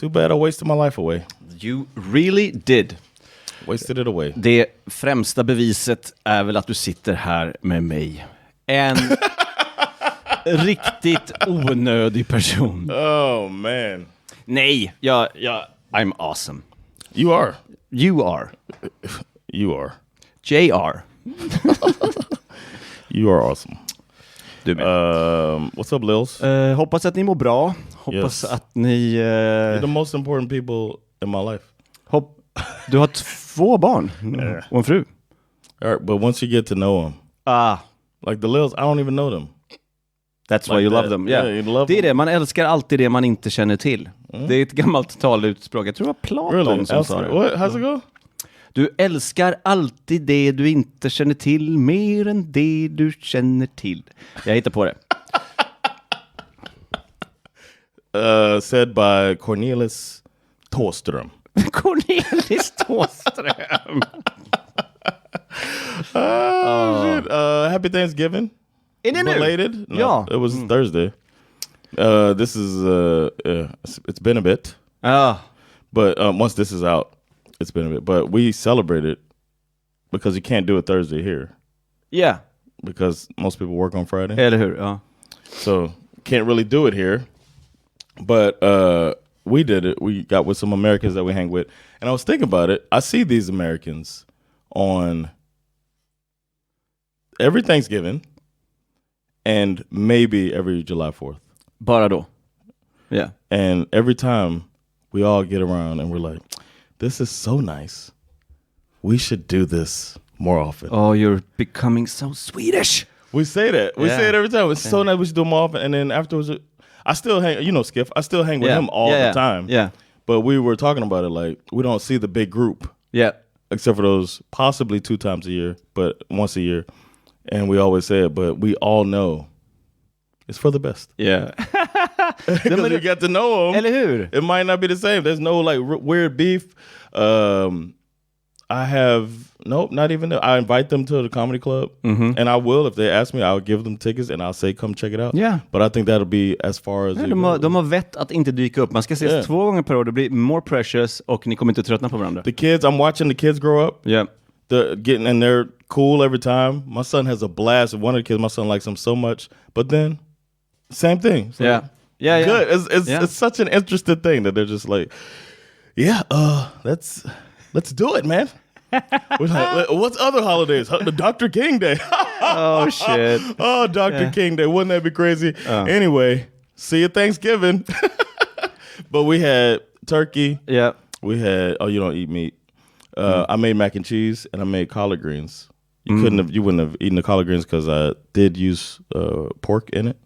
Too bad I wasted my life away. You really did. Wasted it away. Det främsta beviset är väl att du sitter här med mig. En riktigt onödig person. Oh man. Nej, I'm awesome. You are. You are. You are. JR. You are awesome. Du med. What's up, Lils? Hoppas att ni mår bra. Hoppas att ni... You're the most important people in my life. Du har 2 barn och en fru. All right, but once you get to know them, like the Lils, I don't even know them. That's why you love them. Yeah. You love det är them. det, man älskar alltid det man inte känner till. Det är ett gammalt talutspråk. Jag tror det var Platon som sa det. What? How's it go? Du älskar alltid det du inte känner till mer än det du känner till. Jag hittar på det. Said by Cornelis Thåström. Cornelis Thåström. Shit. Happy Thanksgiving. Är det nu? Belated? No, Ja. it was Thursday. This is it's been a bit. But once this is out, it's been a bit. But we celebrated because you can't do it Thursday here. Yeah. Because most people work on Friday. Eller hur? Ja. So can't really do it here. But we did it. We got with some Americans that we hang with. And I was thinking about it. I see these Americans on every Thanksgiving and maybe every July 4th. Bara då. Yeah. And every time we all get around and we're like, this is so nice. We should do this more often. Oh, you're becoming so Swedish. We say that. We say it every time. It's so nice. We should do it more often. And then afterwards, I still hang, you know, Skiff, I still hang with him all the time. Yeah. But we were talking about it like, we don't see the big group. Yeah. Except for those possibly 2 times a year, but once a year. And we always say it, but we all know it's for the best. Yeah. Because you get to know them. Eller hur? It might not be the same. There's no like weird beef. I have not even. I invite them to the comedy club, and I will if they ask me. I'll give them tickets and I'll say, "Come check it out." Yeah, but I think that'll be as far as de har vett att inte dyka upp. Man ska ses 2 gånger per år. Det blir more precious och ni kommer inte tröttna på varandra. The kids, I'm watching the kids grow up. Yeah, they're cool every time. My son has a blast. One of the kids, my son likes him so much, but then same thing. So yeah. Good. It's such an interesting thing that they're just like, let's do it, man. We're like, what's other holidays? The Dr. King Day. Oh shit. Oh, Dr. King Day. Wouldn't that be crazy? Anyway, see you Thanksgiving. But we had turkey. Yeah. We had you don't eat meat. I made mac and cheese and I made collard greens. You wouldn't have eaten the collard greens because I did use pork in it.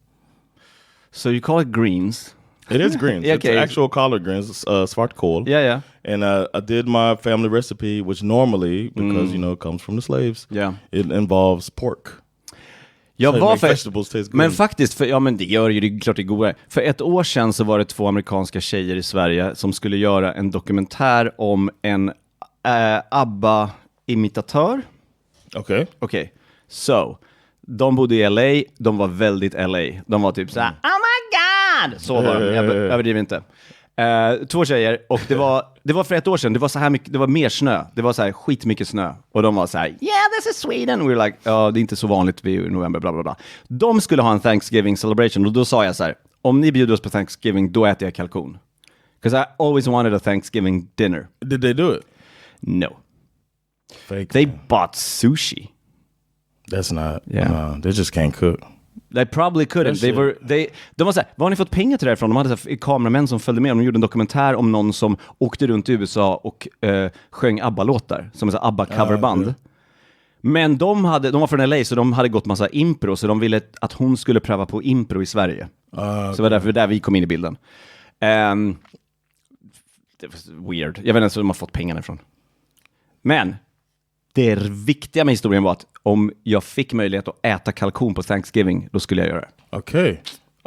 So you call it greens? It is greens. Okay. It's actual collard greens, svartkål. Yeah. And I did my family recipe, which normally, because it comes from the slaves, it involves pork. Men faktiskt, men det gör ju det klart det går. För 1 år sedan så var det 2 amerikanska tjejer i Sverige som skulle göra en dokumentär om en ABBA-imitatör. Okej. So, de bodde i LA, de var väldigt LA. De var typ såhär, oh my god! Så var de, jag överdriver inte. 2 tjejer, och det var för 1 år sedan, det var så här mycket, det var mer snö. Det var så här skitmycket snö. Och de var så här, yeah, this is Sweden. Och we were like, det är inte så vanligt vid november, bla bla bla. De skulle ha en Thanksgiving celebration, och då sa jag så här, om ni bjuder oss på Thanksgiving, då äter jag kalkon. Because I always wanted a Thanksgiving dinner. Did they do it? No. Fake. They bought sushi. That's not. Yeah. They just can't cook. They probably couldn't. De var så här, var har ni fått pengar till det här ifrån? De hade så här, kameramän som följde med. De gjorde en dokumentär om någon som åkte runt i USA och sjöng ABBA-låtar. Som en ABBA-coverband. Men de var från LA, så de hade gått massa impro. Så de ville att hon skulle pröva på impro i Sverige. Så det var därför där vi kom in i bilden. Det var weird. Jag vet inte så de har fått pengarna ifrån. Men det viktiga med historien var att om jag fick möjlighet att äta kalkon på Thanksgiving, då skulle jag göra det. Okay.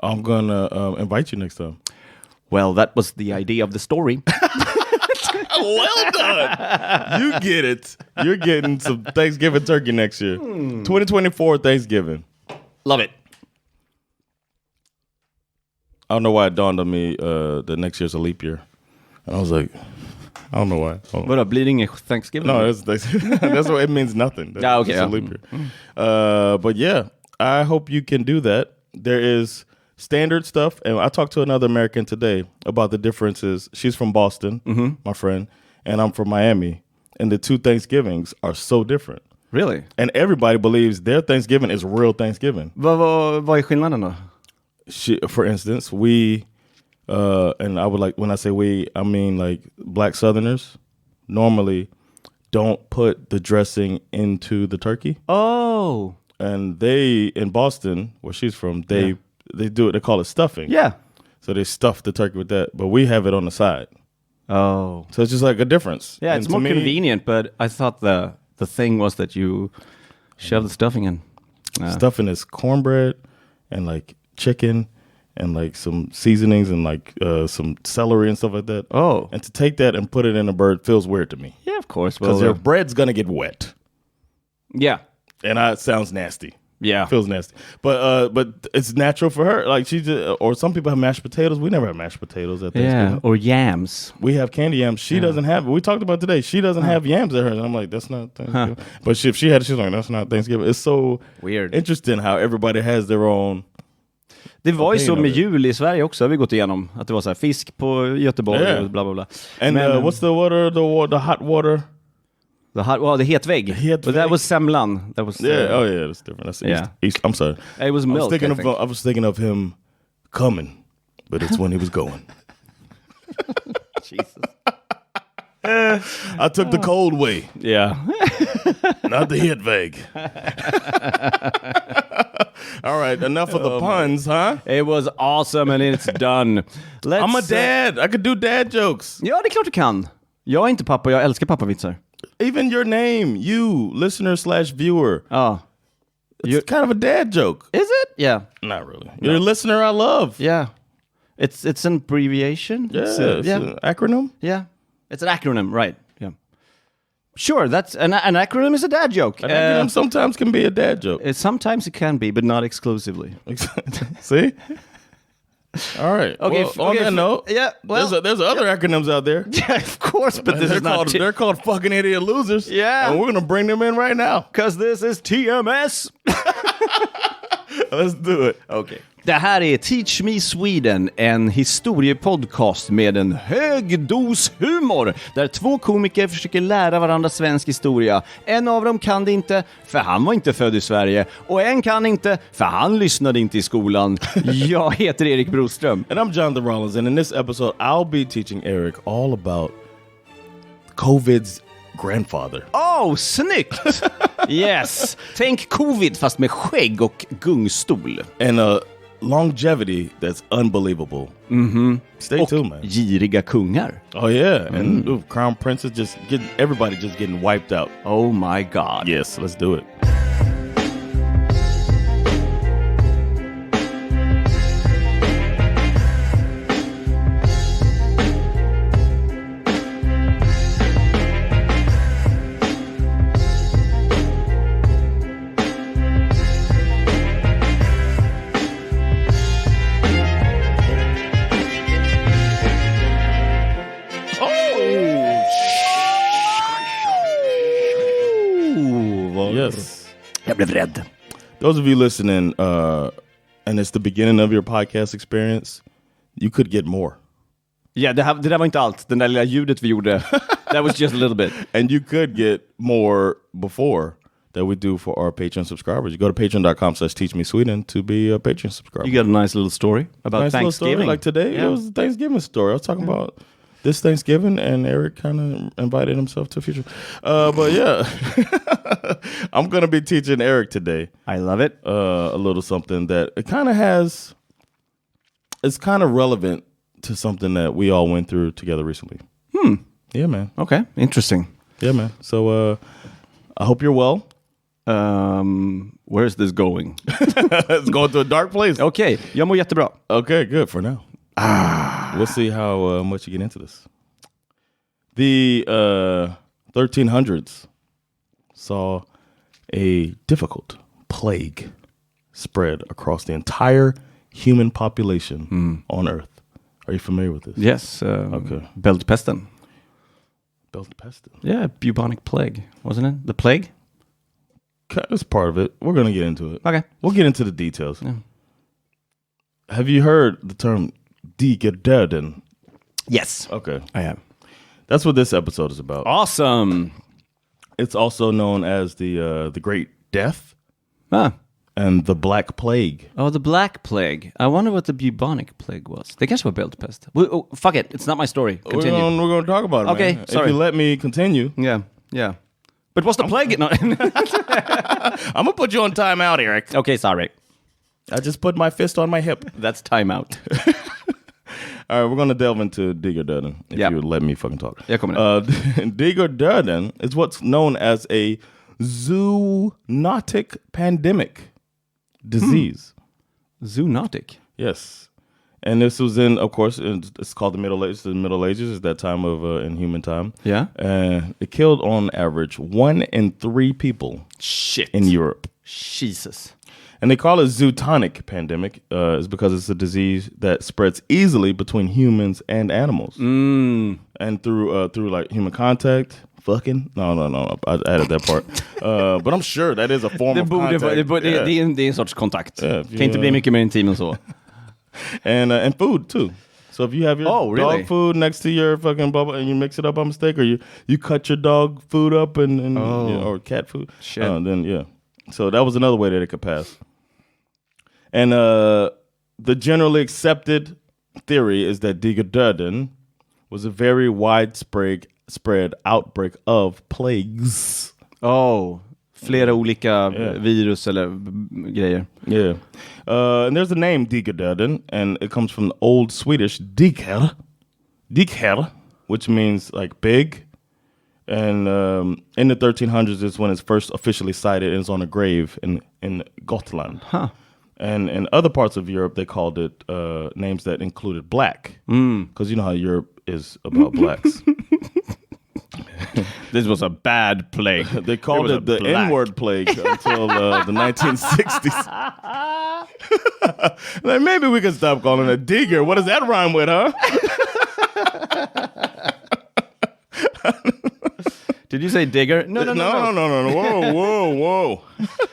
I'm gonna invite you next time. Well, that was the idea of the story. Well done. You get it. You're getting some Thanksgiving turkey next year. 2024 Thanksgiving. Love it. I don't know why it dawned on me that next year's a leap year. And I was like, I don't know why. Vadå, blir det ingen Thanksgiving? No, that's what it means nothing. That's okay. a leap year. But yeah, I hope you can do that. There is standard stuff, and I talked to another American today about the differences. She's from Boston, my friend, and I'm from Miami, and the two Thanksgivings are so different. Really? And everybody believes their Thanksgiving is real Thanksgiving. Vad är skillnaden då? For instance, we, and I would like, when I say we, I mean like black Southerners normally don't put the dressing into the turkey. Oh. And they, in Boston, where she's from, they do it, they call it stuffing. Yeah. So they stuff the turkey with that, but we have it on the side. Oh. So it's just like a difference. Yeah, it's more convenient, but I thought the thing was that you shove the stuffing in. Stuffing is cornbread and like chicken and like some seasonings and like some celery and stuff like that. Oh. And to take that and put it in a bird feels weird to me. Yeah, of course. Because your bread's going to get wet. Yeah. And it sounds nasty. Yeah. Feels nasty. But it's natural for her. Like or some people have mashed potatoes. We never have mashed potatoes at Thanksgiving. Yeah, or yams. We have candy yams. She doesn't have it. We talked about today. She doesn't have yams at hers. And I'm like, that's not Thanksgiving. But if she had it, she's like, that's not Thanksgiving. It's so weird. Interesting how everybody has their own. Det var ju så med jul i Sverige också, har vi gått igenom. Att det var så här fisk på Göteborg och bla bla bla. And what's the water, the hot water? The hetvägg. But that was semlan. That was that's different. That's East. I'm sorry. It was milk. I was thinking of him coming, but it's when he was going. Jesus. I took the cold way. Yeah. Not the hetvägg. All right, enough of the puns, huh? It was awesome and it's done. I'm a dad. I could do dad jokes. Ja, det är klart du kan. Jag är inte pappa, jag älskar pappavitsar. Even your name, you, listener/viewer. Oh. It's kind of a dad joke. Is it? Yeah. Not really. You're a listener I love. Yeah. It's an abbreviation. Yeah, it's an acronym. Yeah. It's an acronym, right. Yeah. Sure, that's an acronym is a dad joke. An acronym sometimes can be a dad joke. Sometimes it can be, but not exclusively. See? All right. Okay. On that note, there's other acronyms out there. Yeah, of course, but they're called fucking idiot losers. Yeah, and we're gonna bring them in right now because this is TMS. Let's do it. Okay. Det här är Teach Me Sweden, en historiepodcast med en hög dos humor där två komiker försöker lära varandra svensk historia. En av dem kan det inte, för han var inte född i Sverige. Och en kan inte, för han lyssnade inte i skolan. Jag heter Erik Broström. And I'm Jonathan Rollins, and in this episode I'll be teaching Erik all about COVID's grandfather. Oh, snyggt! Yes. Tänk covid fast med skägg och gungstol. And longevity that's unbelievable. Stay tuned, man. Giriga kungar. Oh yeah, and crown princes everybody just getting wiped out. Oh my god. Yes, let's do it. Jag blev rädd. Those of you listening, and it's the beginning of your podcast experience, you could get more. Ja, det där var inte allt. Den där lilla ljudet vi gjorde, that was just a little bit. And you could get more before that we do for our Patreon subscribers. You go to patreon.com/teachmesweden to be a Patreon subscriber. You got a nice little story about Thanksgiving. Story. Like today, it was a Thanksgiving story. I was talking about this Thanksgiving, and Erik kind of invited himself to a future. But yeah, I'm going to be teaching Erik today. I love it. A little something that it kind of it's kind of relevant to something that we all went through together recently. Yeah, man. Okay, interesting. Yeah, man. So I hope you're well. Where's this going? It's going to a dark place. Okay, jag mår jättebra. Okay, good for now. We'll see how much you get into this. The 1300s saw a difficult plague spread across the entire human population on Earth. Are you familiar with this? Yes. Okay. Bältpesten. Bältpesten? Yeah, bubonic plague. Wasn't it? The plague? That's part of it. We're going to get into it. Okay. We'll get into the details. Yeah. Have you heard the term Digerdöden? Yes. Okay. I have. That's what this episode is about. Awesome. It's also known as the Great Death and the Black Plague. Oh, the Black Plague. I wonder what the bubonic plague was. Det kanske var bältpest. Fuck it. It's not my story. Continue. We're going to talk about it, Okay, man. sorry. If you let me continue. Yeah. But what's the plague? No. I'm going to put you on timeout, Eric. Okay, sorry. I just put my fist on my hip. That's timeout. All right, we're going to delve into Digerdöden, if you would let me fucking talk. Jag kommer Digerdöden is what's known as a zoonotic pandemic disease. Zoonotic? Yes. And this was in, of course, it's called the Middle Ages. The Middle Ages is that time of in human time. Yeah. It killed on average 1 in 3 people. Shit. In Europe. Jesus. And they call it zootonic pandemic is because it's a disease that spreads easily between humans and animals. And through like human contact, fucking. No. I added that part. But I'm sure that is a form of contact. Det är en sorts kontakt. Kan inte bli mycket mer intim än så. And food too. So if you have your dog food next to your fucking bubble and you mix it up by mistake, or you cut your dog food up and or cat food, then yeah. So that was another way that it could pass. And the generally accepted theory is that Digerdöden was a very widespread outbreak of plagues. Oh, flera olika virus eller grejer. Yeah. And there's a name Digerdöden, and it comes from the old Swedish Diger, which means like big. And in the 1300s is when it's first officially cited, and it's on a grave in Gotland. Huh. And in other parts of Europe, they called it names that included black. Because you know how Europe is about blacks. This was a bad plague. They called it the N-word plague until the 1960s. Like, maybe we can stop calling it digger. What does that rhyme with, huh? Did you say digger? No. Whoa.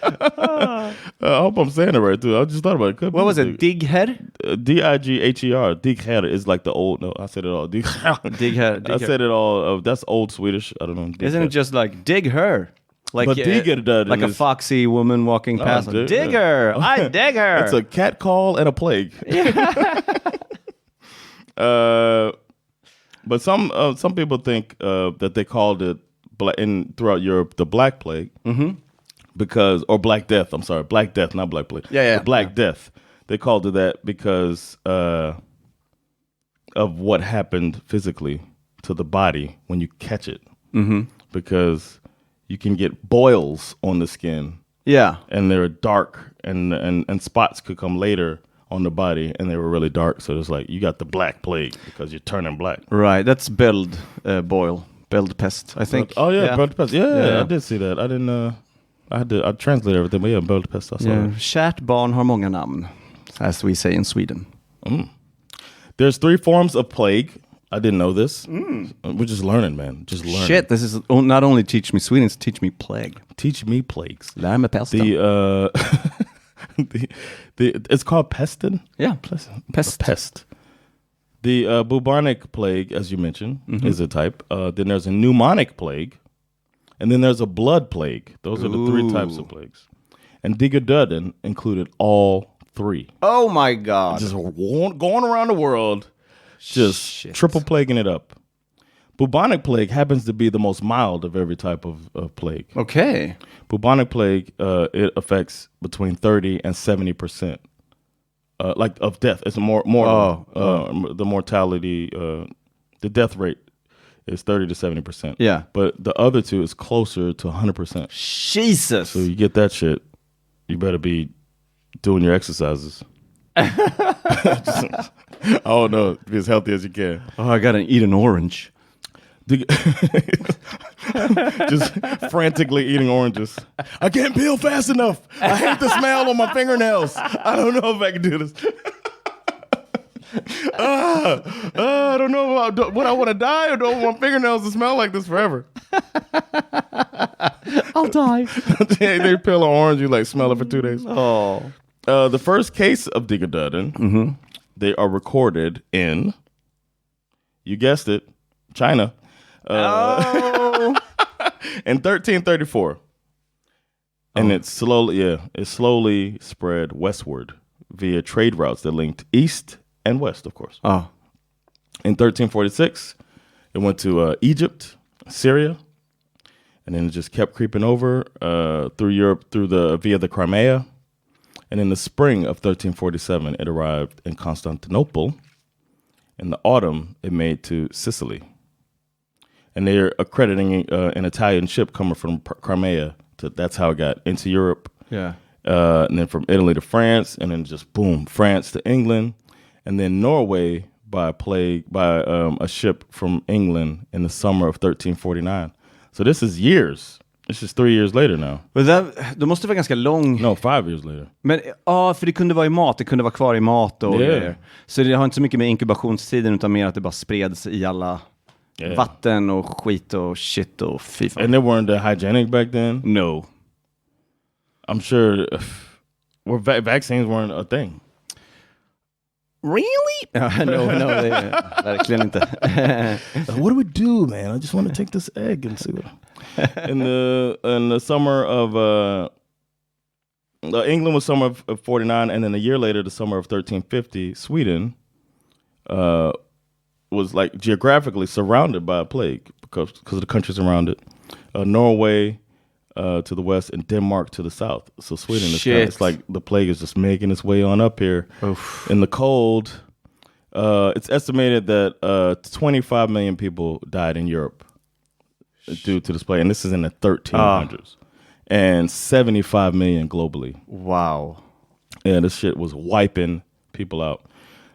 I hope I'm saying it right, too. I just thought about it. What was it? Digher? Digher. Digher is like the old... No, I said it all. Digher. I said it all. That's old Swedish. I don't know. Isn't it just like dig her? Like, but Digerdöden like a foxy woman walking past. Dig her! I dig her! It's a cat call and a plague. But some people think that they called it throughout Europe the Black Plague because, or Black Death. I'm sorry, Black Death, not Black Plague. Yeah. The Black Death. They called it that because of what happened physically to the body when you catch it. Because you can get boils on the skin. Yeah, and they're dark, and spots could come later on the body, and they were really dark. So it's like you got the Black Plague because you're turning black. Right, that's bältpest, I think. Bältpest. Yeah, I did see that. I didn't. I translated everything, but bältpest. I saw it. Kärt barn har många namn, as we say in Sweden. There's 3 forms of plague. I didn't know this. We're just learning, man. Just learning. Shit, this is not only teach me Sweden, it's teach me plague. Teach me plagues. Lär mig pesten. It's called pestin? Yeah. Pest. The bubonic plague, as you mentioned, is a type. Then there's a pneumonic plague. And then there's a blood plague. Those are the 3 types of plagues. And Digerdöden included all 3. Oh, my God. Just going around the world, just triple plaguing it up. Bubonic plague happens to be the most mild of every type of plague. Okay. Bubonic plague, it affects between 30 and 70%. Like of death. It's the mortality, the death rate is 30 to 70%. Yeah. But the other 2 is closer to 100%. Jesus. So you get that shit, you better be doing your exercises. I don't know, be as healthy as you can. Oh, I gotta eat an orange. Just frantically eating oranges. I can't peel fast enough. I hate the smell on my fingernails. I don't know if I can do this. I don't know what I want to die or do I want fingernails to smell like this forever. I'll die. They peel an orange, you like smell it for 2 days. Oh. The first case of Digerdöden, they are recorded in, you guessed it, China. In 1334. And it slowly spread westward via trade routes that linked east and west, of course. In 1346, it went to Egypt, Syria, and then it just kept creeping over through Europe via the Crimea. And in the spring of 1347, it arrived in Constantinople. In the autumn, it made to Sicily. And they're accrediting an Italian ship coming from Crimea. That's how it got into Europe. Yeah. And then from Italy to France, and then just boom, France to England, and then Norway by a ship from England in the summer of 1349. So this is years. This is 3 years later now. Då måste det vara ganska lång... No, 5 years later. Men för det kunde vara i mat. Det kunde vara kvar i mat och grejer. Så det har inte så mycket med inkubationstiden utan mer att det bara spreds i alla vatten och skit och shit och fy fan. And they weren't hygienic back then? No. I'm sure vaccines weren't a thing. Really? No, verkligen inte. What do we do, man? I just want to take this egg and see what... in the summer of England was summer of 49, and then a year later, the summer of 1350, Sweden was like geographically surrounded by a plague because of the countries around it. Norway to the west and Denmark to the south. So Sweden is it's like the plague is just making its way on up here. In the cold. It's estimated that 25 million people died in Europe due to this plague, and this is in the 1300s, and 75 million globally. Wow. Yeah, this shit was wiping people out.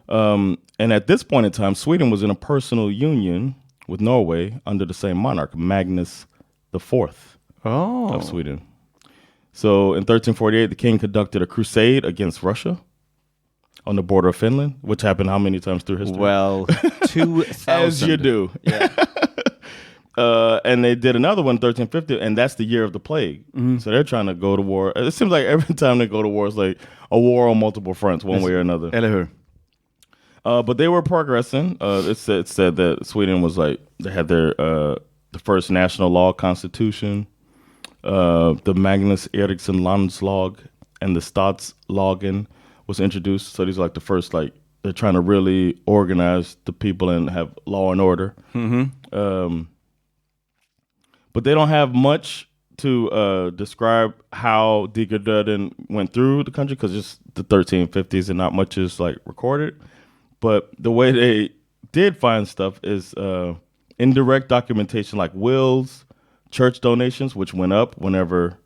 And at this point in time, Sweden was in a personal union with Norway under the same monarch, Magnus IV of Sweden. So in 1348, the king conducted a crusade against Russia on the border of Finland, which happened how many times through history? Well, 2,000. As you do. Yeah. And they did another one in 1350, and that's the year of the plague. So they're trying to go to war. It seems like every time they go to war, it's like a war on multiple fronts, one way or another. Eller hur? But they were progressing. It said that Sweden was like, they had their the first national law constitution, the Magnus Eriksson Landslag, and the Statslagen was introduced. So these are like the first, like, they're trying to really organize the people and have law and order. But they don't have much to describe how Digerdöden went through the country because it's the 1350s and not much is like recorded. But the way they did find stuff is indirect documentation like wills, church donations, which went up whenever,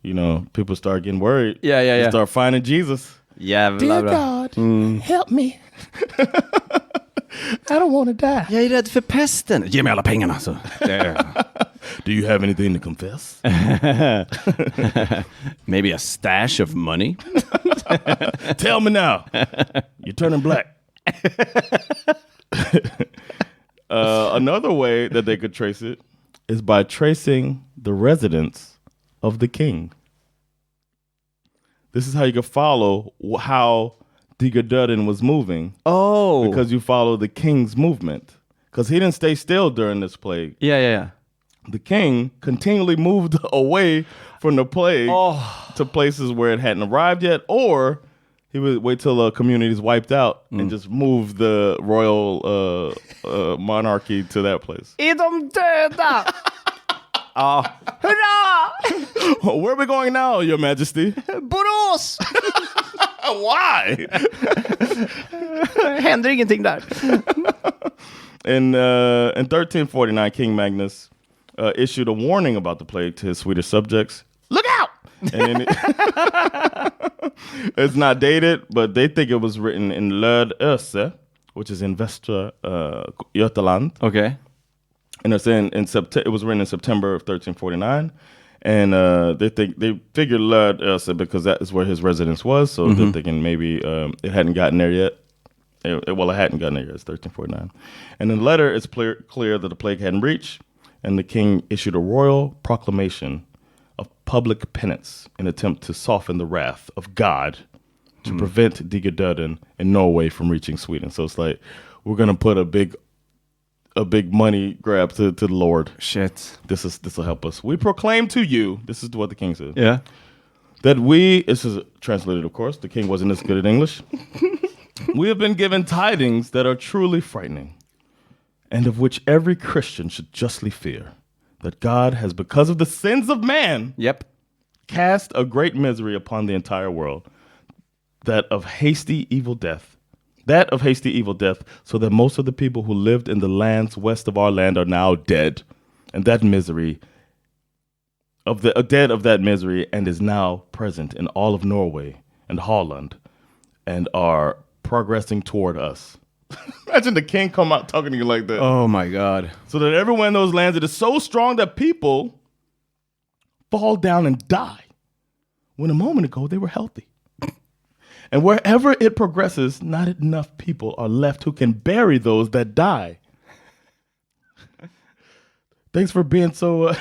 you know, people start getting worried. Yeah. They start finding Jesus. Jävlar. Dear God, help me. I don't want to die. Jag är rädd för pesten. Ge mig alla pengarna. Så. Do you have anything to confess? Maybe a stash of money? Tell me now. You're turning black. Another way that they could trace it is by tracing the residence of the king. This is how you can follow how Digerdöden was moving. Oh. Because you follow the king's movement. Because he didn't stay still during this plague. Yeah. The king continually moved away from the plague to places where it hadn't arrived yet, or he would wait till the community's wiped out and just move the royal monarchy to that place. Är de döda? Hurra! Where are we going now, your majesty? Borås! Why? Händer ingenting där. In 1349, King Magnus issued a warning about the plague to his Swedish subjects. Look out! And it's not dated, but they think it was written in Lödöse, which is in Västra Götaland. Okay. And it's it was written in September of 1349. And they figured Lödöse because that is where his residence was. So they're thinking maybe it hadn't gotten there yet. Well, it hadn't gotten there yet. It's 1349. And in the letter, it's clear that the plague hadn't reached, and the king issued a royal proclamation of public penance in an attempt to soften the wrath of God to prevent Digerdöden in Norway from reaching Sweden. So it's like, we're going to put a big money grab to the Lord. Shit. This will help us. We proclaim to you, this is what the king said. Yeah. That this is translated, of course. The king wasn't as good at English. We have been given tidings that are truly frightening, and of which every Christian should justly fear, that God has, because of the sins of man, cast a great misery upon the entire world, that of hasty evil death, so that most of the people who lived in the lands west of our land are now dead, and that misery dead of that misery, and is now present in all of Norway and Holland, and are progressing toward us. Imagine the king come out talking to you like that. Oh my God. So that everyone in those lands, it is so strong that people fall down and die, when a moment ago they were healthy. And wherever it progresses, not enough people are left who can bury those that die. Thanks for being so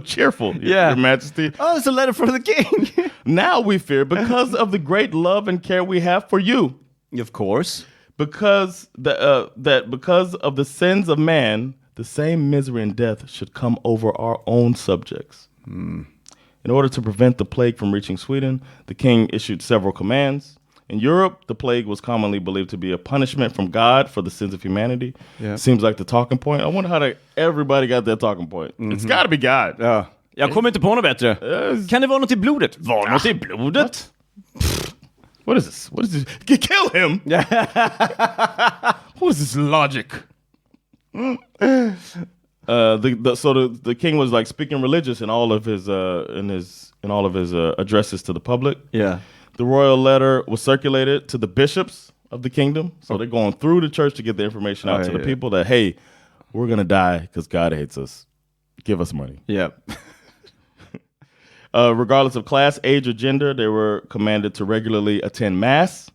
cheerful, Your Majesty. Oh, it's a letter from the king. Now we fear, because of the great love and care we have for you. Of course. Because because of the sins of man, the same misery and death should come over our own subjects. In order to prevent the plague from reaching Sweden, the king issued several commands. In Europe, the plague was commonly believed to be a punishment from God for the sins of humanity. Yeah. Seems like the talking point. I wonder how everybody got that talking point. It's got to be God. Ja. Jag kommer inte på något bättre. Kan det vara något i blodet? Var något i blodet? What is this? Kill him! What is this logic? The king was like speaking religious in all of his addresses to the public. Yeah. The royal letter was circulated to the bishops of the kingdom. So they're going through the church to get the information out to the people that, hey, we're going to die because God hates us. Give us money. Yeah. Regardless of class, age, or gender, they were commanded to regularly attend mass,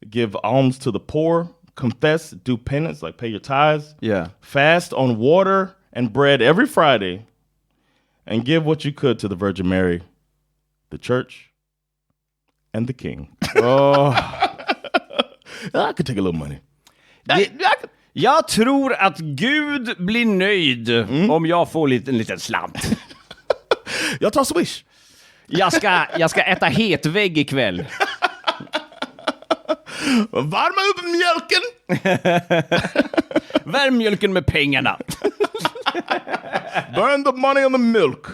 give alms to the poor, confess, do penance, like pay your tithes, fast on water and bread every Friday, and give what you could to the Virgin Mary, the church, and the king. I could take a little money. Jag tror att Gud blir nöjd om jag får en liten slant. Jag tar Swish. Jag ska äta hetvägg ikväll. Varma upp mjölken. Värm mjölken med pengarna. Burn the money on the milk.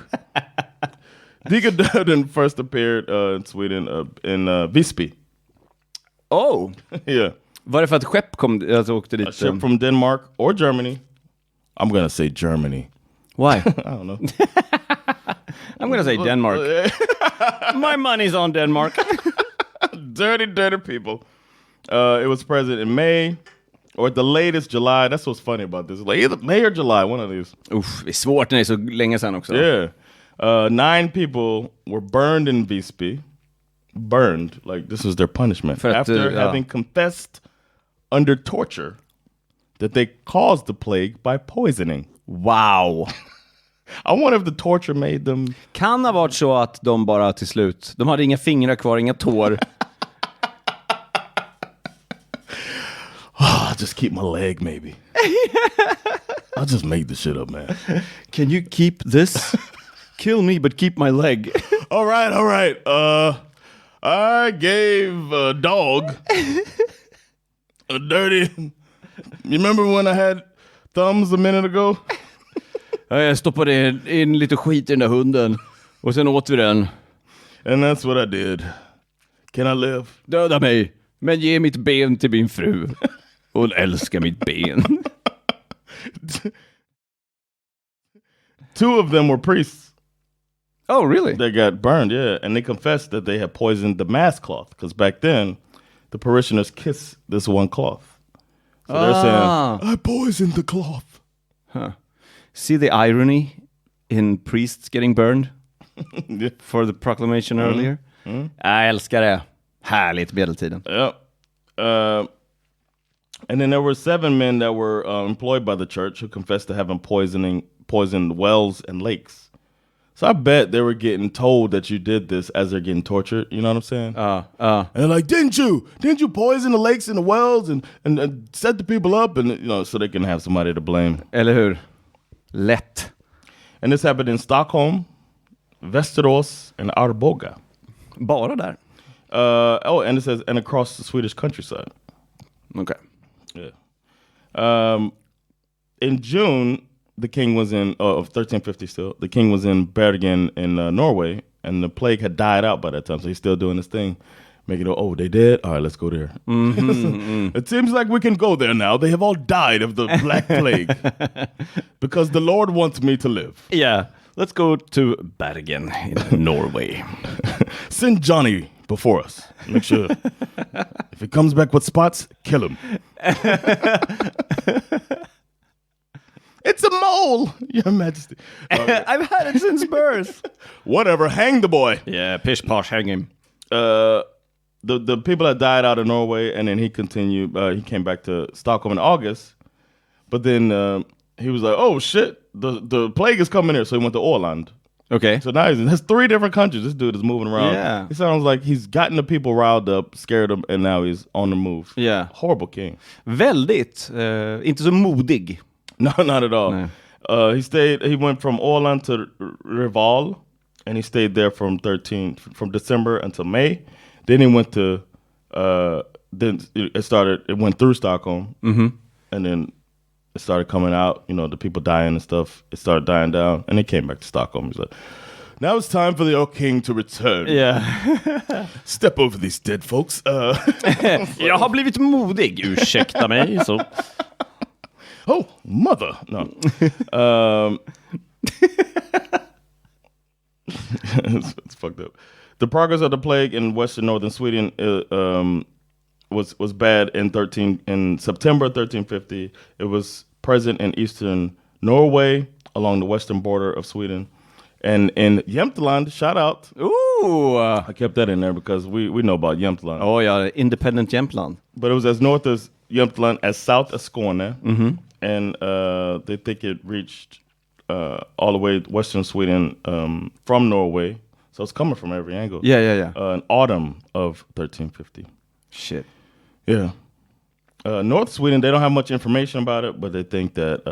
Digerdöden first appeared in Sweden in Visby. Oh. Yeah. Var det för att skepp åkte dit? A ship from Denmark or Germany. I'm gonna say Germany. Why? I don't know. I'm gonna say Denmark. My money's on Denmark. Dirty people. It was present in May or at the latest July. That's what's funny about this. Like either May or July, one of these. Uff, det är svårt när det är så länge sedan också. Yeah. 9 people were burned in Visby. Burned, like this was their punishment. After having confessed under torture that they caused the plague by poisoning. Wow. I wonder if the torture made them... Kan ha varit så att de bara till slut, de hade inga fingrar kvar, inga tår. I'll just keep my leg, maybe. I'll just make this shit up, man. Can you keep this? Kill me, but keep my leg. All right. I gave a dog a dirty... You remember when I had thumbs a minute ago? Jag stoppade in lite skit i den där hunden. Och sen åt vi den. And that's what I did. Can I live? Döda mig. Men ge mitt ben till min fru. Hon älskar mitt ben. 2 of them were priests. Oh, really? They got burned, yeah. And they confessed that they had poisoned the mass cloth. Because back then, the parishioners kiss this one cloth. So they're saying, I poisoned the cloth. Huh. See the irony in priests getting burned for the proclamation earlier? Jag älskar det. Härligt medeltiden. Yeah. And then there were 7 men that were employed by the church who confessed to having poisoned wells and lakes. So I bet they were getting told that you did this as they're getting tortured. You know what I'm saying? And they're like, didn't you poison the lakes and the wells and set the people up? And so they can have somebody to blame. Eller hur? Lätt. And this happened in Stockholm, Västerås, and Arboga. Bara där? And it says, and across the Swedish countryside. Okay. Yeah. In June, the king was of 1350 still. The king was in Bergen in Norway, and the plague had died out by that time, so he's still doing his thing. Making it, they dead? All right, let's go there. It seems like we can go there now. They have all died of the Black Plague. Because the Lord wants me to live. Yeah, let's go to Bergen in Norway. Send Johnny before us. Make sure. If he comes back with spots, kill him. It's a mole, Your Majesty. I've had it since birth. Whatever, hang the boy. Yeah, pish posh, hang him. The people that died out of Norway, and then he continued. He came back to Stockholm in August, but then he was like, "Oh shit, the plague is coming here." So he went to Åland. Okay. So now there's 3 different countries. This dude is moving around. Yeah. He sounds like he's gotten the people riled up, scared them, and now he's on the move. Yeah. Horrible king. Väldigt. Inte så modig. No, not at all. No. He went from Åland to Reval, and he stayed there from December until May. Then he went to it went through Stockholm, and then it started coming out, the people dying and stuff. It started dying down, and they came back to Stockholm. He's like, now it's time for the old king to return. Yeah. Step over these dead folks. Jag har blivit modig, ursäkta mig. Så. Oh, mother. No. It's fucked up. The progress of the plague in western northern Sweden was bad in September 1350. It was present in eastern Norway along the western border of Sweden. And in Jämtland, shout out. Ooh! I kept that in there because we know about Jämtland. Oh, yeah, independent Jämtland. But it was as north as Jämtland, as south as Skåne. Mm-hmm. And they think it reached all the way western Sweden from Norway. So it's coming from every angle. Yeah. In autumn of 1350. Shit. Yeah. North Sweden, they don't have much information about it, but they think that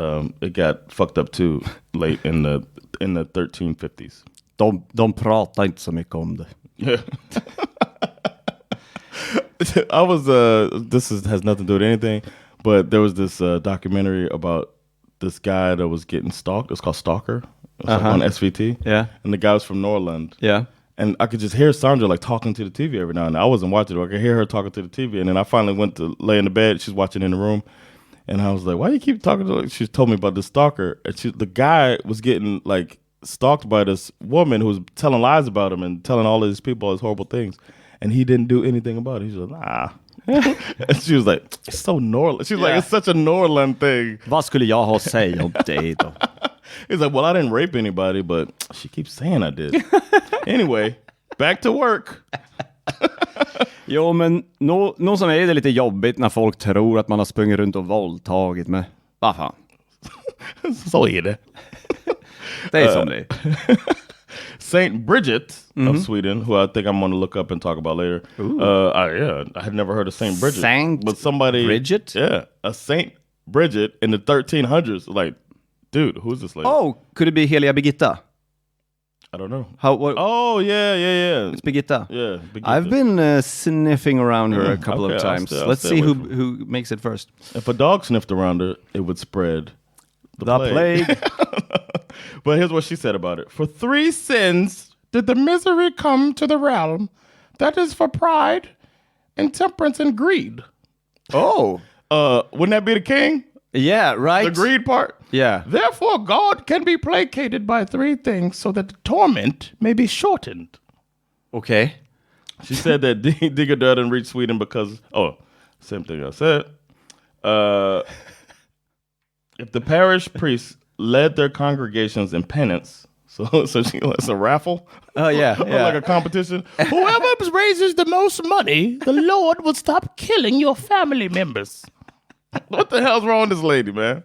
it got fucked up too late in the 1350s. De pratar inte så mycket om det. Yeah. Has nothing to do with anything, but there was this documentary about this guy that was getting stalked. It's called Stalker. Like on SVT. Yeah. And the guy was from Norrland. Yeah. And I could just hear Sandra like talking to the TV every now and then. I wasn't watching it. I could hear her talking to the TV. And then I finally went to lay in the bed. She's watching in the room. And I was like, why do you keep talking to her? She told me about the stalker. And the guy was getting like stalked by this woman who was telling lies about him and telling all of these people all these horrible things. And he didn't do anything about it. He was like, nah. And she was like, it's so Norrland. She was like, it's such a Norrland thing. Vad skulle jag ha att säga om det då? He's like, well, I didn't rape anybody, but she keeps saying I did. Anyway, back to work. Jo, men någon som är det lite jobbigt när folk tror att man har sprungit runt och våldtagit med. Vad fan? Så är det. Det är som det är. Saint Bridget of Sweden, who I think I'm going to look up and talk about later. I had never heard of Saint Bridget. But somebody, Bridget? Yeah, a Saint Bridget in the 1300s. Like, dude, who's this lady? Oh, could it be Heliga Birgitta? I don't know. Oh, yeah. It's Birgitta. Yeah, Birgitta. I've been sniffing around her a couple of times. Let's see who makes it first. If a dog sniffed around her, it would spread the plague. But here's what she said about it. For 3 sins did the misery come to the realm. That is for pride, intemperance, and greed. Oh. Wouldn't that be the king? Yeah, right. The greed part? Yeah. Therefore, God can be placated by 3 things so that the torment may be shortened. Okay. She said that Digerdöden reached Sweden because... Oh, same thing I said. If the parish priests led their congregations in penance, So it's a raffle. Oh yeah, yeah. Like a competition. Whoever raises the most money, the Lord will stop killing your family members. What the hell's wrong with this lady, man?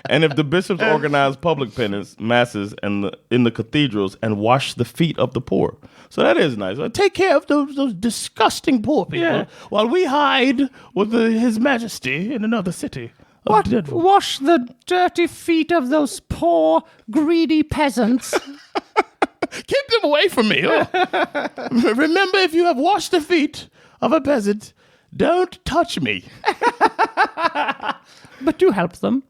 And if the bishops organize public penance masses in the cathedrals and wash the feet of the poor, so that is nice. Take care of those disgusting poor people while we hide with His Majesty in another city. Wash the dirty feet of those poor, greedy peasants. Keep them away from me. Remember, if you have washed the feet of a peasant, don't touch me. But do help them.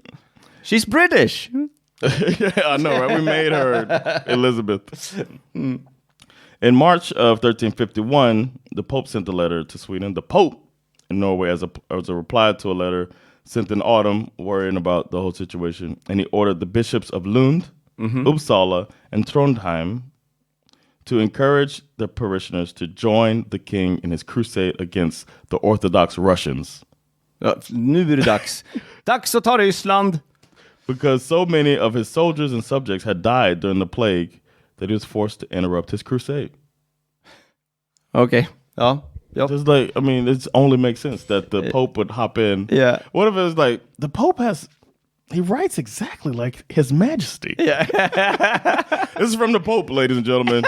She's British. Yeah, I know, right? We made her Elizabeth. In March of 1351, the Pope sent a letter to Sweden. The Pope in Norway as a reply to a letter sent in autumn worrying about the whole situation. And he ordered the bishops of Lund, Uppsala, and Trondheim to encourage their parishioners to join the king in his crusade against the Orthodox Russians. Nu är det dags. Dags att ta Ryssland. Because so many of his soldiers and subjects had died during the plague that he was forced to interrupt his crusade. Okay. Ja. Yep. Just like, I mean, it only makes sense that the Pope would hop in. Yeah. What if it's like, the Pope he writes exactly like His Majesty. Yeah. This is from the Pope, ladies and gentlemen.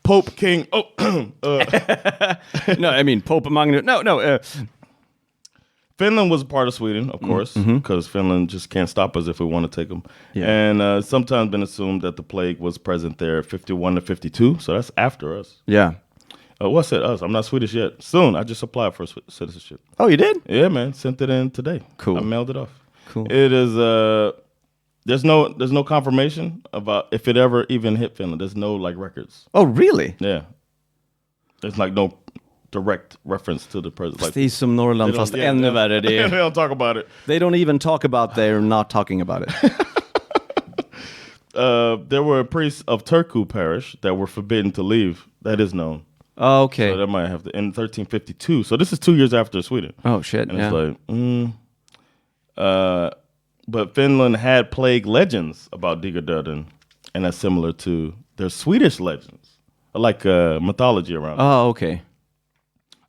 Pope King. No, I mean Pope Magnus. No. Finland was a part of Sweden, of course, because Finland just can't stop us if we want to take them. Yeah. And sometimes been assumed that the plague was present there 51 to 52, so that's after us. Yeah. What's it? Us? I'm not Swedish yet. Soon, I just applied for citizenship. Oh, you did? Yeah, man. Sent it in today. Cool. I mailed it off. Cool. It is. There's no confirmation about if it ever even hit Finland. There's no like records. Oh, really? Yeah. There's like no direct reference to the president. Like, det är som Norrland fast ännu värre. They don't talk about it. They don't even talk about they're not talking about it. There were priests of Turku parish that were forbidden to leave. That is known. Oh, okay. So that might have to in 1352. So this is 2 years after Sweden. Oh shit! And it's like, but Finland had plague legends about Digerdöden, and that's similar to their Swedish legends, like mythology around. Oh, okay.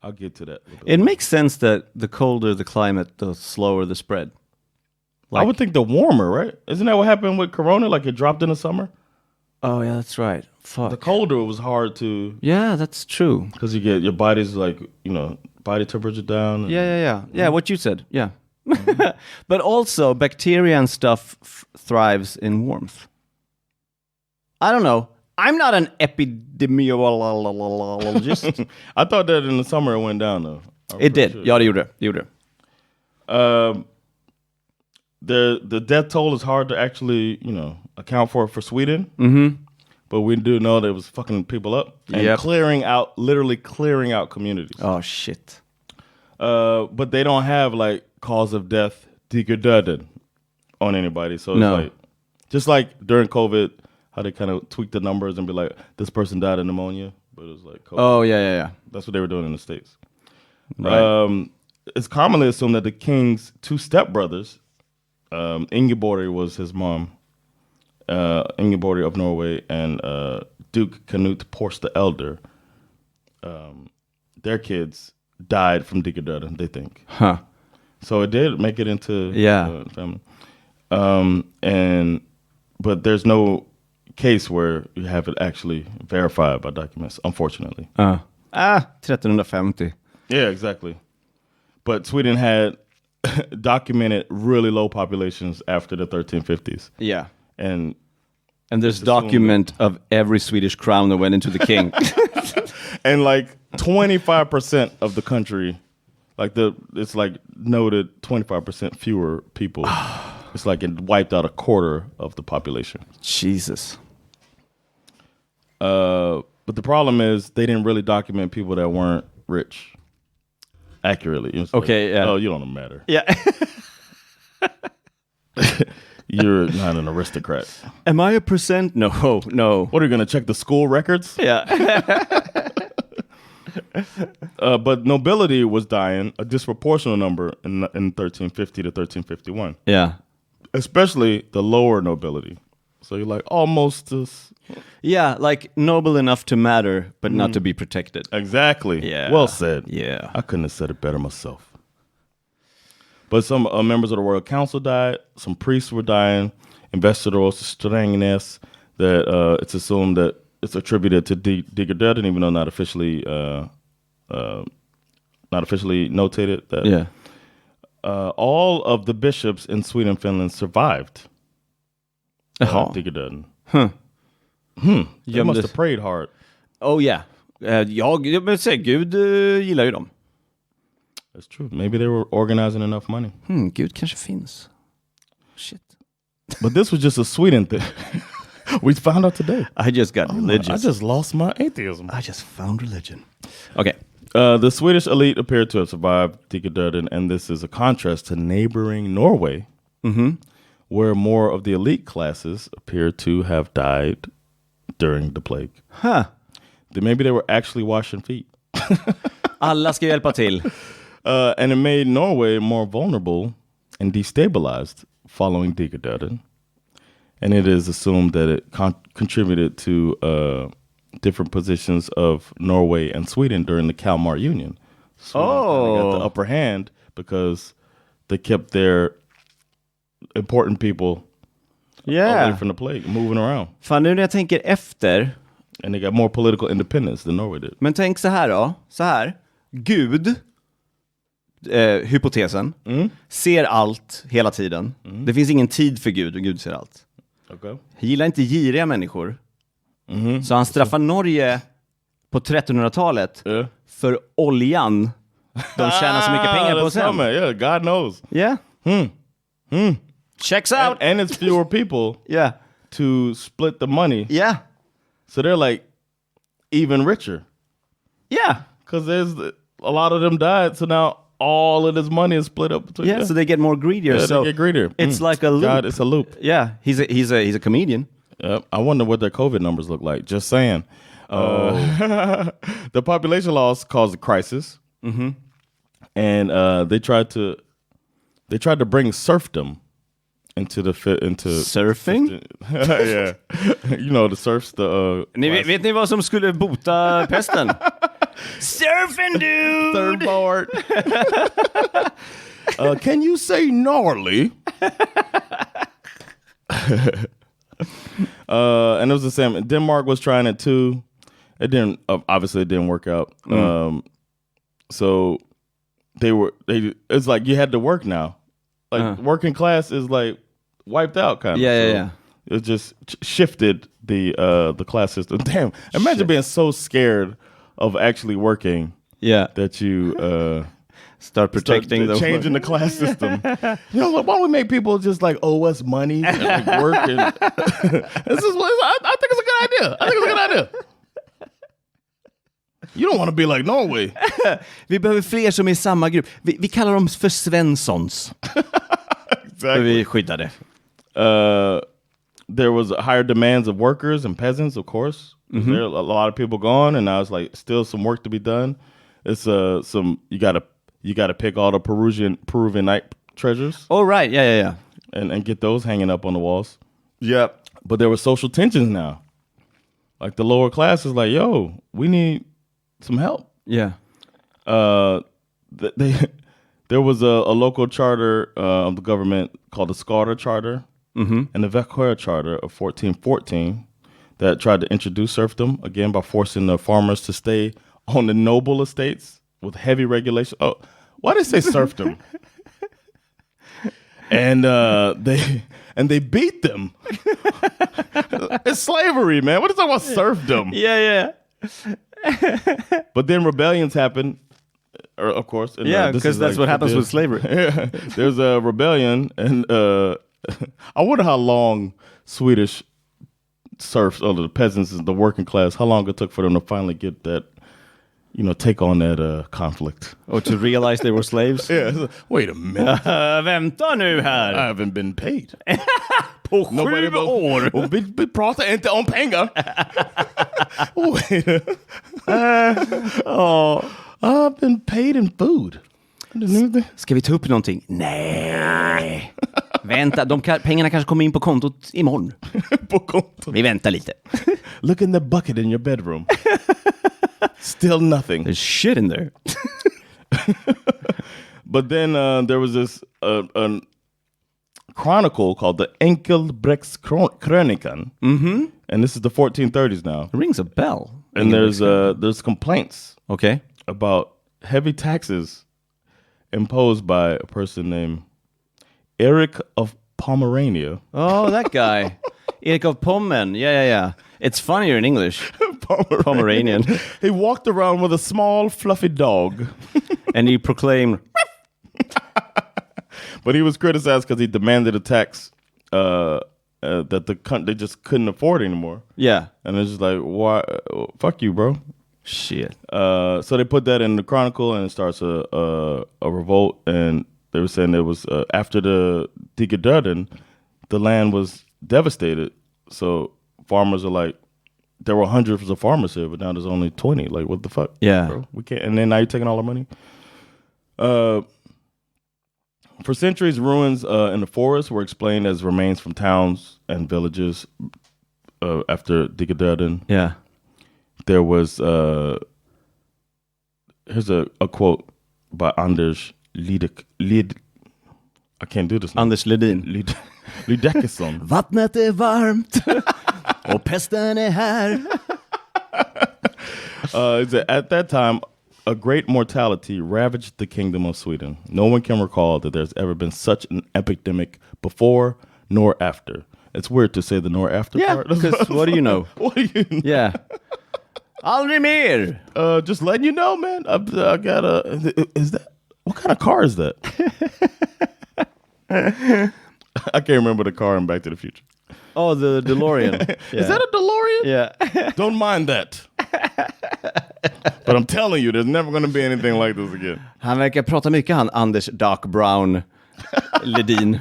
I'll get to that. It makes sense that the colder the climate, the slower the spread. Like, I would think the warmer, right? Isn't that what happened with Corona? Like it dropped in the summer. Oh yeah, that's right. Fuck. The colder it was hard to. Yeah, that's true. Because you get your body's like body temperature down. Yeah. What you said. Yeah. But also bacteria and stuff thrives in warmth. I don't know. I'm not an epidemiologist. I thought that in the summer it went down though. It did. Sure. Ja, det gjorde det. The death toll is hard to actually, account for Sweden. But we do know that it was fucking people up and literally clearing out communities. Oh shit. But they don't have like cause of death Digerdöden on anybody. So it's like just like during COVID, how they kind of tweak the numbers and be like, this person died of pneumonia, but it was like COVID. Oh yeah. That's what they were doing in the States. Right. It's commonly assumed that the king's two stepbrothers, Ingeborg was his mom, Ingeborg of Norway, and Duke Canute Porst the Elder, their kids died from Digerdöden, they think. Huh. So it did make it into family. But there's no case where you have it actually verified by documents, unfortunately. 1350. Yeah, exactly. But Sweden had documented really low populations after the 1350s. Yeah. And there's document of every Swedish crown that went into the king. And like 25% of the country, it's like noted 25% fewer people. It's like it wiped out a quarter of the population. Jesus. But the problem is they didn't really document people that weren't rich accurately. It was oh, you don't matter. Yeah. You're not an aristocrat. Am I a percent? No. What, are you going to check the school records? Yeah. But nobility was dying, a disproportionate number in 1350 to 1351. Yeah. Especially the lower nobility. So you're like almost Yeah, like noble enough to matter, but not to be protected. Exactly. Yeah. Well said. Yeah. I couldn't have said it better myself. But some members of the Royal Council died. Some priests were dying. Investigators Strängnäs, that it's assumed that it's attributed to Digerdöden, even though not officially notated. That all of the bishops in Sweden and Finland survived Digerdöden. They must have prayed hard. Oh yeah. Jag vill säga Gud gillar ju dem. That's true. Maybe they were organizing enough money. Gud kanske finns. Shit. But this was just a Sweden thing. We found out today. I just got religious. I just lost my atheism. I just found religion. Okay. The Swedish elite appeared to have survived Digerdöden, and this is a contrast to neighboring Norway, where more of the elite classes appear to have died during the plague. Maybe they were actually washing feet. Alla ska hjälpa till. And it made Norway more vulnerable and destabilized following Digerdöden. And it is assumed that it contributed to different positions of Norway and Sweden during the Kalmar Union. Sweden got the upper hand because they kept their important people away from the plague, moving around. Fan, nu när jag tänker efter. And they got more political independence than Norway did. Men tänk så här då. Så här. Gud, hypotesen, ser allt hela tiden. Det finns ingen tid för Gud och Gud ser allt. Okay. Han gillar inte giriga människor. Så han straffar Norge på 1300-talet för oljan. De tjänar så mycket pengar på sen. Yeah, God knows. Yeah. Checks out. And it's fewer people to split the money. Yeah. So they're like even richer. Yeah. Because there's a lot of them died, so now all of this money is split up between them. So they get more greedier. Yeah, so they get greedier. It's like a loop. God, it's a loop. Yeah, he's a comedian. I wonder what their COVID numbers look like. Just saying. The population loss caused a crisis, and they tried to bring serfdom into surfing. Yeah, you know the serfs. Vet ni vad som skulle bota pesten? Surfing, dude. Third board. Can you say gnarly? And it was the same. Denmark was trying it too. It didn't. Obviously, it didn't work out. So it's like you had to work now. Like working class is like wiped out, kind of. Yeah. It just shifted the class system. Damn! Imagine being so scared of actually working. Yeah, that you start protecting changing the class system. You know, why don't we make people just like owe us money and like work? And I think it's a good idea. You don't want to be like Norway. Vi behöver fler som är i samma grupp. Vi kallar dem för Svenssons. Exactly. Vi skyddade. There was higher demands of workers and peasants, of course. There a lot of people gone, and now it's like still some work to be done. It's you gotta pick all the Peruvian night treasures. Oh right, yeah. And get those hanging up on the walls. Yeah. But there were social tensions now. Like the lower class is like, yo, we need some help. Yeah. There was a local charter of the government called the Skara Charter and the Växjö Charter of 1414 that tried to introduce serfdom, again, by forcing the farmers to stay on the noble estates with heavy regulation. Oh, why did they say serfdom? And they beat them. It's slavery, man. What is that about serfdom? Yeah. But then rebellions happen, of course. And, because that's what happens with slavery. There's a rebellion, and I wonder how long Swedish serfs, or the peasants, the working class, how long it took for them to finally get that, take on that conflict. Or to realize they were slaves? Yeah. Wait a minute. Vänta nu här. I haven't been paid. På 7 år. Och vi pratar inte om pengar. I've been paid in food. Ska vi ta upp någonting? Nej. Vänta, pengarna kanske kommer in på kontot imorgon. På kontot. Vi väntar lite. Look in the bucket in your bedroom. Still nothing. There's shit in there. But then there was this a chronicle called the Enkelbrektskrönikan. And this is the 1430s now. It rings a bell. And there's complaints about heavy taxes imposed by a person named Erik of Pomerania. Oh, that guy. Erik of Pommern. Yeah. It's funnier in English. Pomeranian. He walked around with a small, fluffy dog. And he proclaimed... But he was criticized because he demanded a tax that they just couldn't afford anymore. Yeah. And it's just like, why? Fuck you, bro. Shit. So they put that in the Chronicle, and it starts a revolt. And they were saying it was after the Digerdöden, the land was devastated. So farmers are like, there were hundreds of farmers here, but now there's only 20. Like, what the fuck? Yeah. Bro? We can't. And then now you're taking all our money. For centuries, ruins in the forest were explained as remains from towns and villages after Digerdöden. Yeah. There was, here's a quote by Anders I can't do this now. Anders Ledin. Lidekesson. Vattnet är varmt och pesten är här. At that time, a great mortality ravaged the kingdom of Sweden. No one can recall that there's ever been such an epidemic before nor after. It's weird to say the nor after part. Yeah, because what do you know? What do you know? Yeah. Aldrig mer! Just letting you know, man. I got is that, what kind of car is that? I can't remember the car in Back to the Future. Oh, the DeLorean. Yeah. Is that a DeLorean? Yeah. Don't mind that. But I'm telling you, there's never going to be anything like this again. Han verkar prata mycket, Anders Dark Brown Ledin.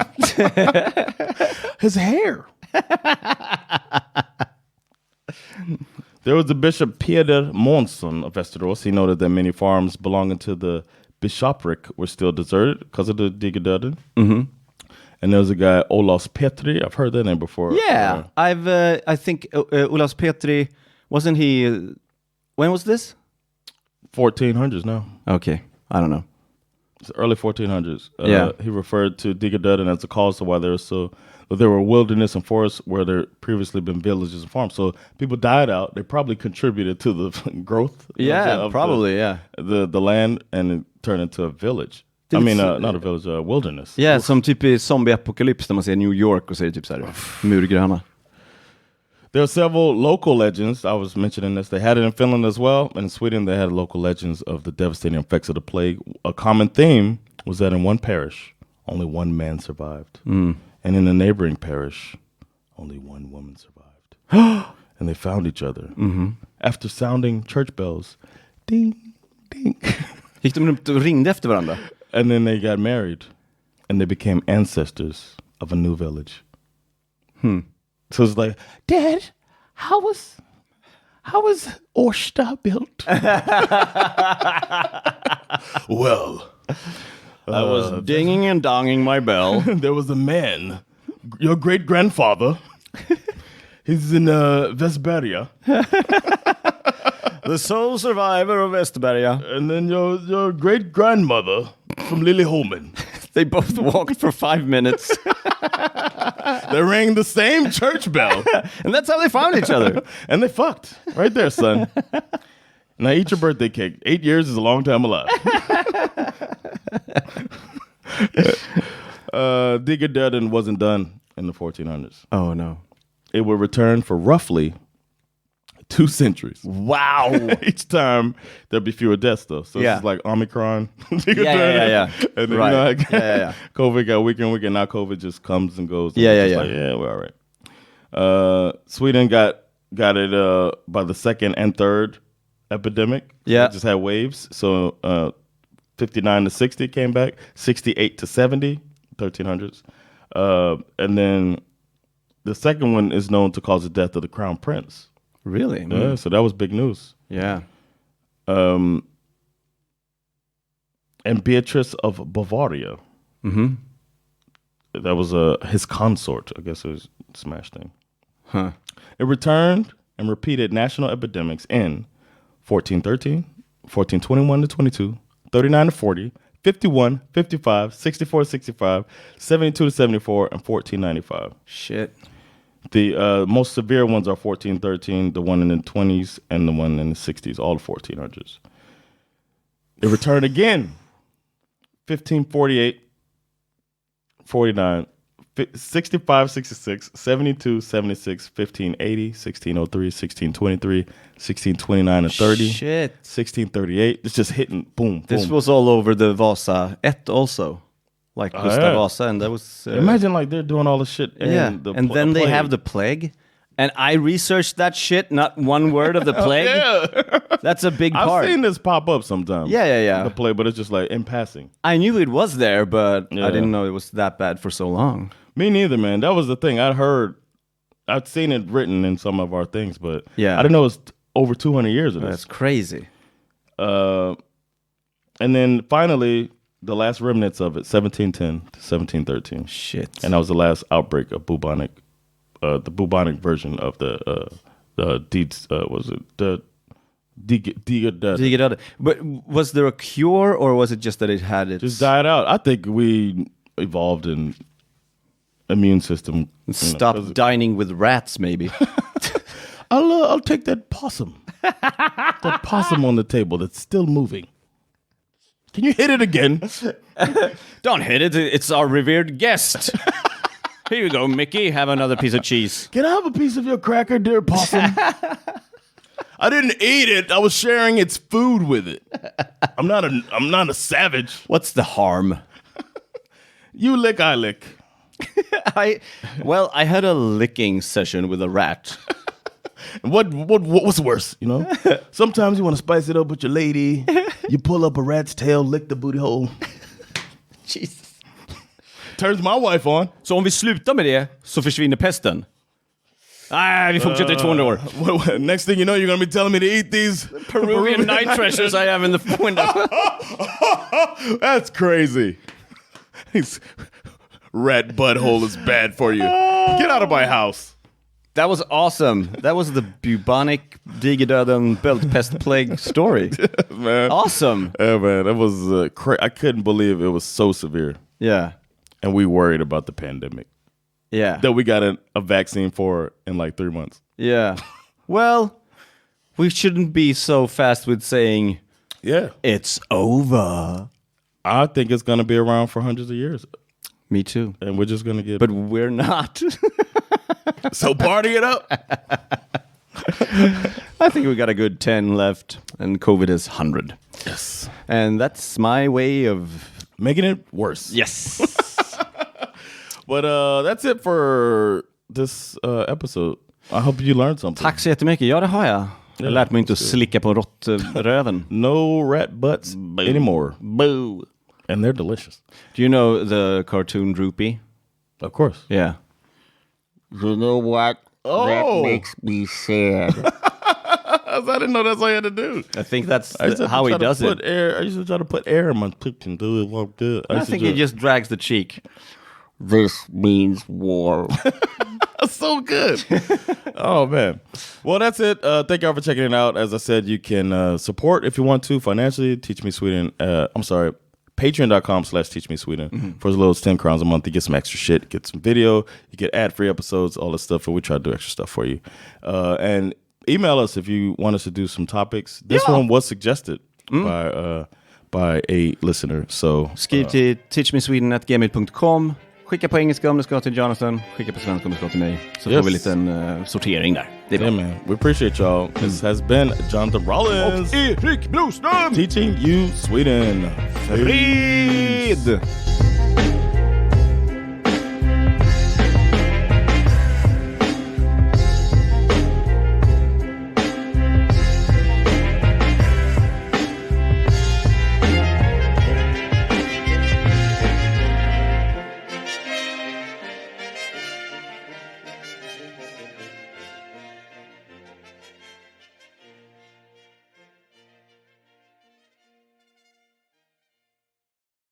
His hair. There was the Bishop Peder Månsson of Västerås. He noted that many farms belonging to the bishopric were still deserted because of the Digerdöden. Mm-hmm. And there was a guy, Olaus Petri. I've heard that name before. Yeah, I think Olaus Petri, wasn't he, when was this? 1400s now. Okay, I don't know. It's early 1400s. Yeah. He referred to Digerdöden as the cause of why there were wilderness and forests where there previously been villages and farms. So people died out. They probably contributed to the growth. Yeah, of probably, the land, and it turned into a village. I mean, not a village, a wilderness. Yeah, som typ i zombie-apokalyps där man ser New York och så är det typ så här murgröna. There are several local legends. I was mentioning this. They had it in Finland as well. And in Sweden, they had local legends of the devastating effects of the plague. A common theme was that in one parish, only one man survived. Mm. And in the neighboring parish, only one woman survived. And they found each other. Mm-hmm. After sounding church bells, ding, ding. Gick de runt och ringde efter varandra? And then they got married. And they became ancestors of a new village. So it's like, Dad, how was Årsta built? Well, I was dinging and donging my bell. There was a man, your great-grandfather. He's in Västberga. The sole survivor of Västberga. And then your great-grandmother from Lilleholmen. They both walked for 5 minutes. They rang the same church bell. And that's how they found each other. And they fucked. Right there, son. Now eat your birthday cake. 8 years is a long time alive. Digerdöden wasn't done in the 1400s. Oh, no. It would return for roughly 2 centuries. Wow. Each time there'd be fewer deaths, though. So it's like Omicron. Yeah. And then, right. COVID got weaker and weaker. Now COVID just comes and goes. And like, we're all right. Sweden got it by the second and third epidemic. Yeah. It just had waves. So 59 to 60 came back. 68 to 70, 1300s. And then the second one is known to cause the death of the crown prince. Really? Yeah, so that was big news. Yeah. And Beatrice of Bavaria That was his consort. I guess it was a smash thing. Huh. It returned and repeated national epidemics in 1413, 1421 to 22, 39 to 40, 51, 55, 64 to 65, 72 to 74, and 1495. Shit. The most severe ones are 1413, the one in the 20s, and the one in the 60s, all the 1400s. It returned again, 1548, 49, 65, 66, 72, 76, 1580, 1603, 1623, 1629, and 30. Shit. 1638. It's just hitting, boom, This boom. was all over the Vasa 1 also. Like Gustav Vasa, and that was... Imagine like they're doing all this shit. And then they have the plague. And I researched that shit, not one word of the plague. That's a big part. I've seen this pop up sometimes. Yeah. The plague, but it's just like in passing. I knew it was there, but I didn't know it was that bad for so long. Me neither, man. That was the thing. I'd seen it written in some of our things, but I didn't know it was over 200 years of this. That's crazy. And then finally, the last remnants of it, 1710 to 1713. Shit. And that was the last outbreak of bubonic, the bubonic version of the Digerdöden. But was there a cure, or was it just that it had it? Just died out. I think we evolved in immune system. Stop dining with rats, maybe. I'll take that possum. That possum on the table that's still moving. Can you hit it again? Don't hit it. It's our revered guest. Here you go, Mickey. Have another piece of cheese. Can I have a piece of your cracker, dear possum? I didn't eat it. I was sharing its food with it. I'm not a savage. What's the harm? You lick, I lick. I had a licking session with a rat. What's worse, you know? Sometimes you want to spice it up with your lady. You pull up a rat's tail, lick the booty hole. Jesus. Turns my wife on. Så om vi slutar med det så försvinner pesten? Nej, vi fortsätter i 200 år. Next thing you know, you're going to be telling me to eat these Peruvian night treasures I have in the window. That's crazy. Rat butthole is bad for you. Get out of my house. That was awesome. That was the bubonic Digerdöden bältpest plague story. Man. Awesome. Yeah, man. That was I couldn't believe it was so severe. Yeah. And we worried about the pandemic. Yeah. That we got a vaccine for in like 3 months. Yeah. Well, we shouldn't be so fast with saying, it's over. I think it's going to be around for hundreds of years. Me too. And we're just going to get... But we're not. So party it up. I think we got a good 10 left, and COVID is 100. Yes. And that's my way of... making it worse. Yes. But that's it for this episode. I hope you learned something. Tack så jättemycket. Ja, det har jag. Jag har lärt mig inte att slicka på råttröven. No rat butts anymore. Boo. And they're delicious. Do you know the cartoon Droopy? Of course. Yeah. You know what? That makes me sad. I didn't know that's all you had to do. I think that's how he does it. I used to try to put air in my poop and do it look good. I think he just drags the cheek. This means war. That's so good. Oh, man. Well, that's it. Thank y'all for checking it out. As I said, you can support if you want to financially. Teach Me Sweden. Patreon.com/Teach Me Sweden. For as little as 10 crowns a month, you get some extra shit, get some video, you get ad-free episodes, all this stuff. And we try to do extra stuff for you. And email us if you want us to do some topics. This one was suggested by a listener. So skriv till teachmesweden@gmail.com. Skicka på engelska om det ska till Jonathan. Skicka på svenska om det ska till mig. Så får vi lite en sortering där. Det är bra. Man. We appreciate y'all. This has been Jonathan Rollins. Erik Broström. Teaching you Sweden. Frid!